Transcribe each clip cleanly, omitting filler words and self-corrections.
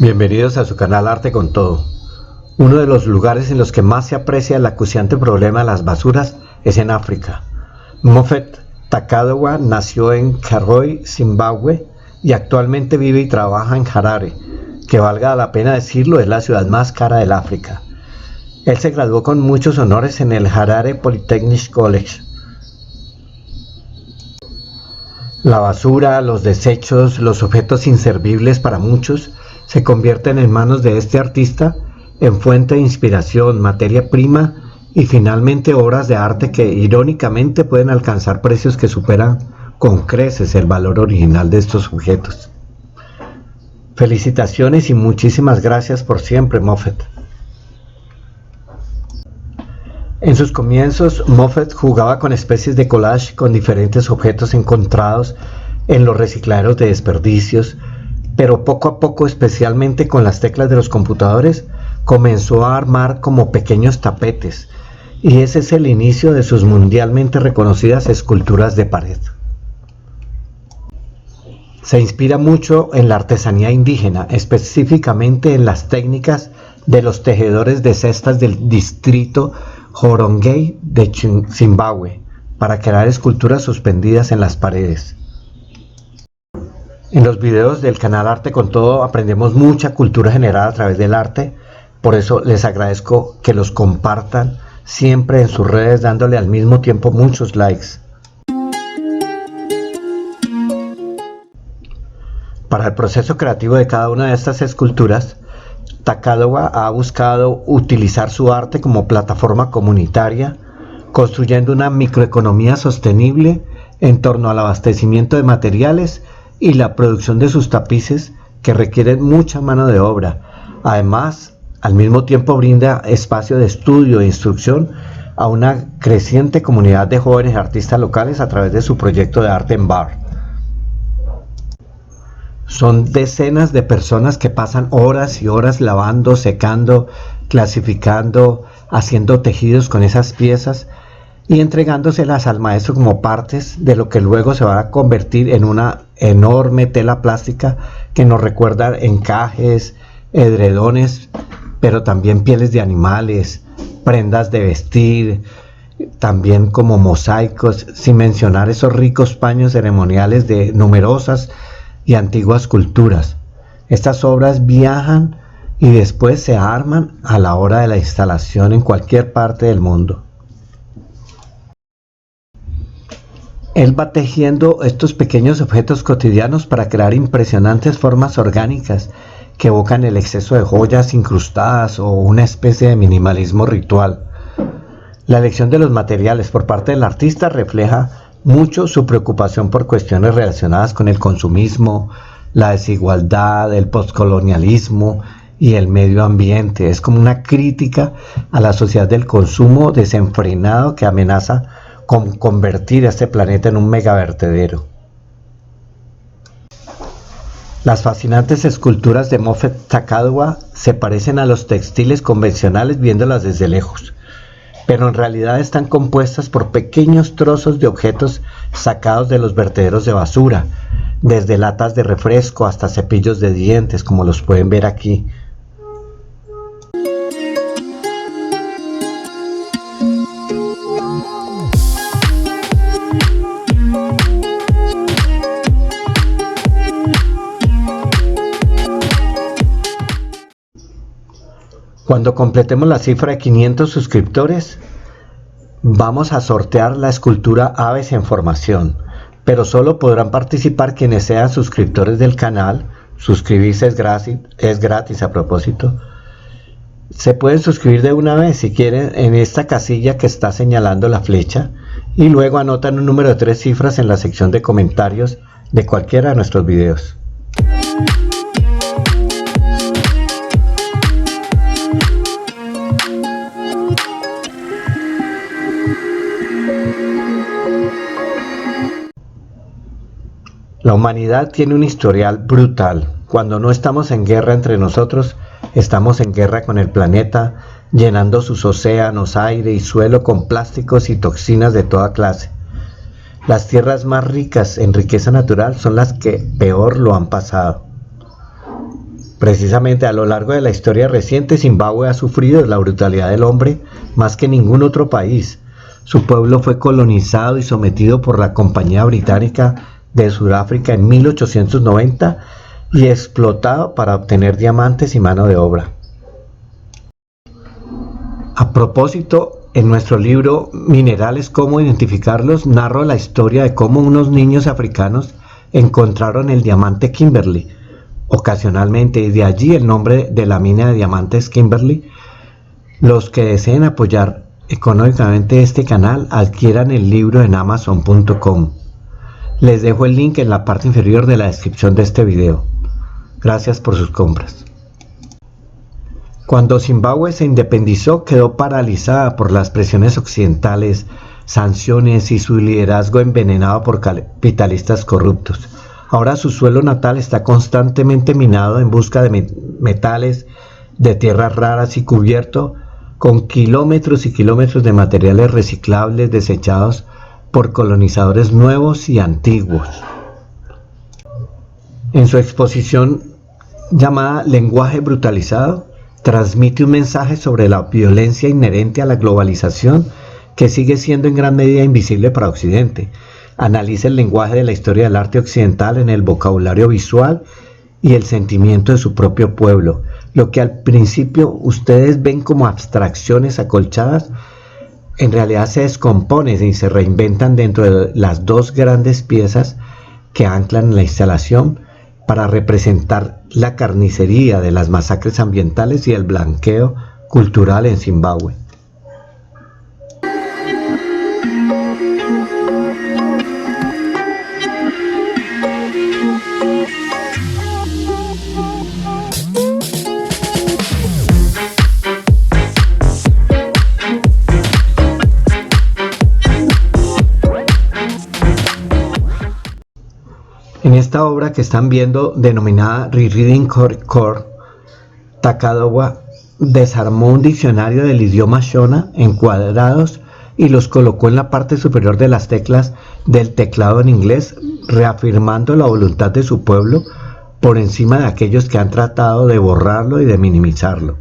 Bienvenidos a su canal Arte con Todo. Uno de los lugares en los que más se aprecia el acuciante problema de las basuras es en África. Moffett Takadowa nació en Karoi, Zimbabue, y actualmente vive y trabaja en Harare, que valga la pena decirlo, es la ciudad más cara del África. Él se graduó con muchos honores en el Harare Polytechnic College. La basura, los desechos, los objetos inservibles para muchos, se convierten en manos de este artista en fuente de inspiración, materia prima y finalmente obras de arte que irónicamente pueden alcanzar precios que superan con creces el valor original de estos objetos. Felicitaciones y muchísimas gracias por siempre, Moffett. En sus comienzos, Moffett jugaba con especies de collage con diferentes objetos encontrados en los recicladeros de desperdicios, pero poco a poco, especialmente con las teclas de los computadores, comenzó a armar como pequeños tapetes, y ese es el inicio de sus mundialmente reconocidas esculturas de pared. Se inspira mucho en la artesanía indígena, específicamente en las técnicas de los tejedores de cestas del distrito Horongey de Zimbabue, para crear esculturas suspendidas en las paredes. En los videos del canal Arte con Todo aprendemos mucha cultura general a través del arte, por eso les agradezco que los compartan siempre en sus redes, dándole al mismo tiempo muchos likes. Para el proceso creativo de cada una de estas esculturas, Takadowa ha buscado utilizar su arte como plataforma comunitaria, construyendo una microeconomía sostenible en torno al abastecimiento de materiales y la producción de sus tapices, que requieren mucha mano de obra. Además, al mismo tiempo brinda espacio de estudio e instrucción a una creciente comunidad de jóvenes artistas locales a través de su proyecto de arte en bar. Son decenas de personas que pasan horas y horas lavando, secando, clasificando, haciendo tejidos con esas piezas y entregándoselas al maestro como partes de lo que luego se va a convertir en una enorme tela plástica que nos recuerda encajes, edredones, pero también pieles de animales, prendas de vestir, también como mosaicos, sin mencionar esos ricos paños ceremoniales de numerosas y antiguas culturas. Estas obras viajan y después se arman a la hora de la instalación en cualquier parte del mundo. Él va tejiendo estos pequeños objetos cotidianos para crear impresionantes formas orgánicas que evocan el exceso de joyas incrustadas o una especie de minimalismo ritual. La elección de los materiales por parte del artista refleja mucho su preocupación por cuestiones relacionadas con el consumismo, la desigualdad, el postcolonialismo y el medio ambiente. Es como una crítica a la sociedad del consumo desenfrenado que amenaza con convertir a este planeta en un megavertedero. Las fascinantes esculturas de Moffett Takadowa se parecen a los textiles convencionales viéndolas desde lejos, pero en realidad están compuestas por pequeños trozos de objetos sacados de los vertederos de basura, desde latas de refresco hasta cepillos de dientes, como los pueden ver aquí. Cuando completemos la cifra de 500 suscriptores, vamos a sortear la escultura Aves en Formación, pero solo podrán participar quienes sean suscriptores del canal. Suscribirse es gratis a propósito. Se pueden suscribir de una vez si quieren en esta casilla que está señalando la flecha y luego anotan un número de 3 cifras en la sección de comentarios de cualquiera de nuestros videos. La humanidad tiene un historial brutal. Cuando no estamos en guerra entre nosotros, estamos en guerra con el planeta, llenando sus océanos, aire y suelo con plásticos y toxinas de toda clase. Las tierras más ricas en riqueza natural son las que peor lo han pasado. Precisamente a lo largo de la historia reciente, Zimbabue ha sufrido la brutalidad del hombre más que ningún otro país. Su pueblo fue colonizado y sometido por la Compañía Británica de Sudáfrica en 1890 y explotado para obtener diamantes y mano de obra. A propósito, en nuestro libro Minerales, cómo identificarlos, narro la historia de cómo unos niños africanos encontraron el diamante Kimberley, ocasionalmente, y de allí el nombre de la mina de diamantes Kimberley. Los que deseen apoyar económicamente este canal, adquieran el libro en amazon.com. Les dejo el link en la parte inferior de la descripción de este video. Gracias por sus compras. Cuando Zimbabue se independizó, quedó paralizada por las presiones occidentales, sanciones y su liderazgo envenenado por capitalistas corruptos. Ahora su suelo natal está constantemente minado en busca de metales, de tierras raras y cubierto con kilómetros y kilómetros de materiales reciclables desechados por colonizadores nuevos y antiguos. En su exposición llamada Lenguaje brutalizado, transmite un mensaje sobre la violencia inherente a la globalización que sigue siendo en gran medida invisible para Occidente. Analiza el lenguaje de la historia del arte occidental en el vocabulario visual y el sentimiento de su propio pueblo. Lo que al principio ustedes ven como abstracciones acolchadas, en realidad se descomponen y se reinventan dentro de las dos grandes piezas que anclan la instalación para representar la carnicería de las masacres ambientales y el blanqueo cultural en Zimbabue. En esta obra que están viendo, denominada Rereading Core, Takadowa desarmó un diccionario del idioma Shona en cuadrados y los colocó en la parte superior de las teclas del teclado en inglés, reafirmando la voluntad de su pueblo por encima de aquellos que han tratado de borrarlo y de minimizarlo.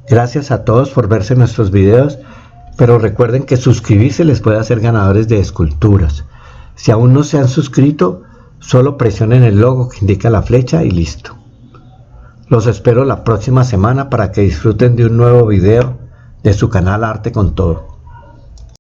Gracias a todos por verse nuestros videos, pero recuerden que suscribirse les puede hacer ganadores de esculturas. Si aún no se han suscrito, solo presionen el logo que indica la flecha y listo. Los espero la próxima semana para que disfruten de un nuevo video de su canal Arte con Todo.